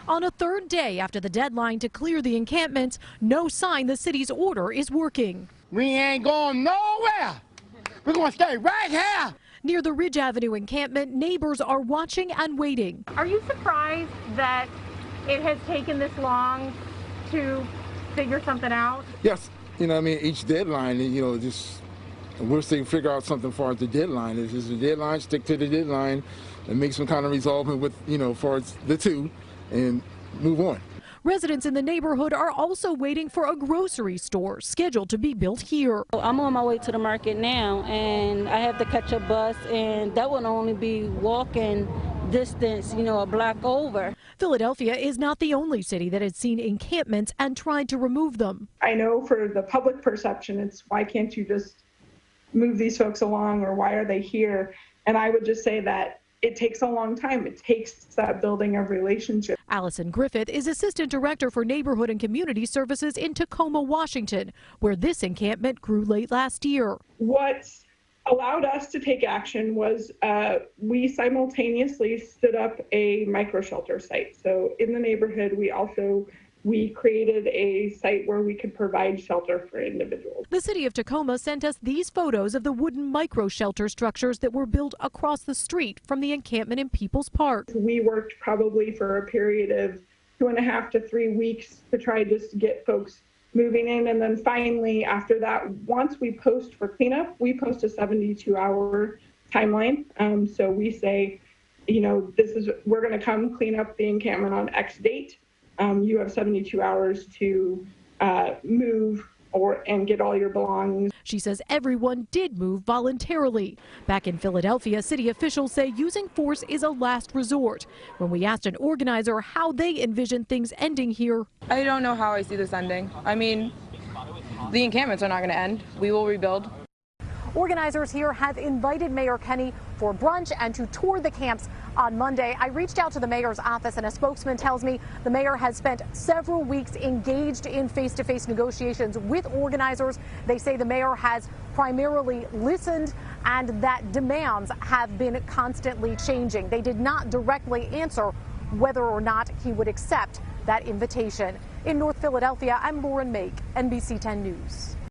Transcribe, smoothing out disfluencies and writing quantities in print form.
On a third day after the deadline to clear the encampments, no sign the city's order is working. We ain't going nowhere. We're going to stay right here. Near the Ridge Avenue encampment, neighbors are watching and waiting. Are you surprised that it has taken this long to figure something out? Yes. Each deadline, just we're still figure out something for the deadline. If it's a deadline, stick to the deadline and make some kind of resolvement with, for the two and move on. Residents in the neighborhood are also waiting for a grocery store scheduled to be built here. I'm on my way to the market now, and I have to catch a bus, and that would only be walking distance, a block over. Philadelphia is not the only city that has seen encampments and tried to remove them. I know for the public perception, it's why can't you just move these folks along, or why are they here? And I would just say that it takes a long time. It takes that building of relationship. Allison Griffith is Assistant Director for Neighborhood and Community Services in Tacoma, Washington, where this encampment grew late last year. What allowed us to take action was we simultaneously stood up a micro shelter site. So in the neighborhood, we created a site where we could provide shelter for individuals. The city of Tacoma sent us these photos of the wooden micro shelter structures that were built across the street from the encampment in People's Park. We worked probably for a period of 2.5 to 3 weeks to try just to get folks moving in. And then finally, after that, once we post for cleanup, we post a 72-hour timeline. So we say, we're going to come clean up the encampment on X date. You have 72 hours to move and get all your belongings. She says everyone did move voluntarily. Back in Philadelphia, city officials say using force is a last resort. When we asked an organizer how they envision things ending here, I don't know how I see this ending. The encampments are not going to end. We will rebuild. Organizers here have invited Mayor Kenney for brunch and to tour the camps on Monday. I reached out to the mayor's office, and a spokesman tells me the mayor has spent several weeks engaged in face-to-face negotiations with organizers. They say the mayor has primarily listened and that demands have been constantly changing. They did not directly answer whether or not he would accept that invitation. In North Philadelphia, I'm Lauren Mayk, NBC10 News.